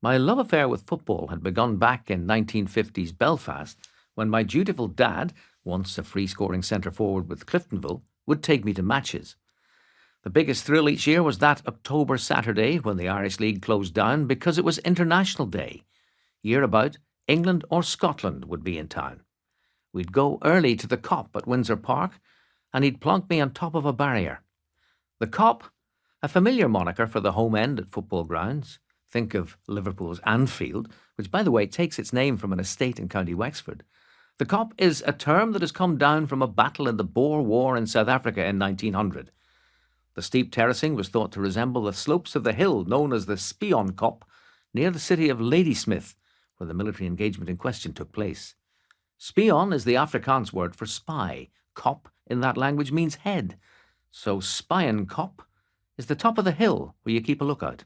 My love affair with football had begun back in 1950s Belfast when my dutiful dad, once a free-scoring centre-forward with Cliftonville, would take me to matches. The biggest thrill each year was that October Saturday when the Irish League closed down because it was International Day. Year about, England or Scotland would be in town. We'd go early to the Cop at Windsor Park, and he'd plonk me on top of a barrier. The Cop, a familiar moniker for the home end at football grounds. Think of Liverpool's Anfield, which, by the way, takes its name from an estate in County Wexford. The Cop is a term that has come down from a battle in the Boer War in South Africa in 1900. The steep terracing was thought to resemble the slopes of the hill known as the Spion Kop, near the city of Ladysmith, where the military engagement in question took place. Spion is the Afrikaans word for spy. Kop in that language means head. So Spion Kop is the top of the hill where you keep a lookout.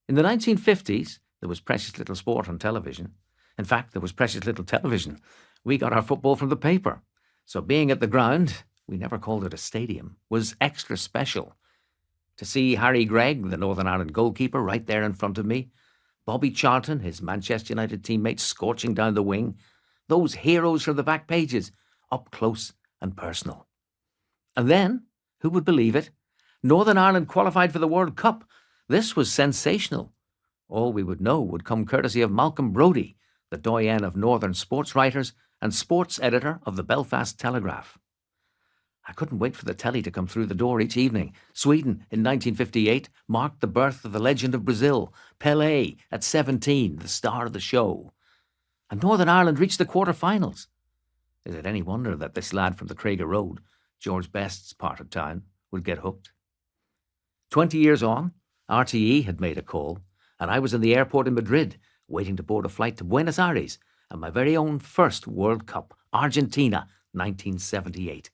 In the 1950s, there was precious little sport on television. In fact, there was precious little television. We got our football from the paper. So being at the ground, we never called it a stadium, was extra special. To see Harry Gregg, the Northern Ireland goalkeeper, right there in front of me, Bobby Charlton, his Manchester United teammate, scorching down the wing, those heroes from the back pages, up close and personal. And then, who would believe it? Northern Ireland qualified for the World Cup. This was sensational. All we would know would come courtesy of Malcolm Brodie, the doyen of Northern sports writers and sports editor of the Belfast Telegraph. I couldn't wait for the telly to come through the door each evening. Sweden in 1958 marked the birth of the legend of Brazil, Pelé at 17, the star of the show. And Northern Ireland reached the quarter-finals. Is it any wonder that this lad from the Cregagh Road, George Best's part of town, would get hooked? 20 years on, RTE had made a call, and I was in the airport in Madrid, waiting to board a flight to Buenos Aires and my very own first World Cup, Argentina, 1978.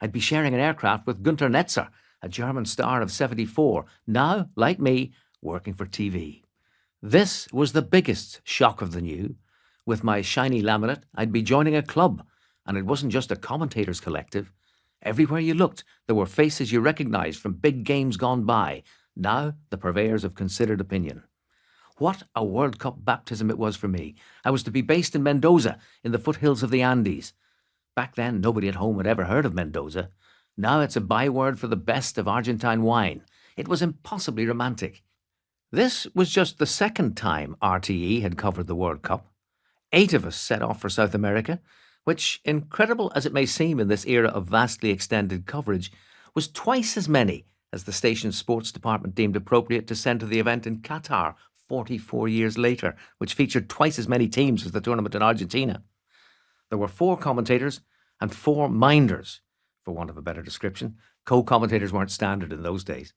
I'd be sharing an aircraft with Günter Netzer, a German star of 74, now, like me, working for TV. This was the biggest shock of the new. With my shiny laminate, I'd be joining a club, and it wasn't just a commentators collective. Everywhere you looked, there were faces you recognised from big games gone by, now the purveyors of considered opinion. What a World Cup baptism it was for me. I was to be based in Mendoza, in the foothills of the Andes. Back then, nobody at home had ever heard of Mendoza. Now it's a byword for the best of Argentine wine. It was impossibly romantic. This was just the second time RTE had covered the World Cup. 8 of us set off for South America, which, incredible as it may seem in this era of vastly extended coverage, was twice as many as the station's sports department deemed appropriate to send to the event in Qatar 44 years later, which featured twice as many teams as the tournament in Argentina. There were 4 commentators and 4 minders, for want of a better description. Co-commentators weren't standard in those days.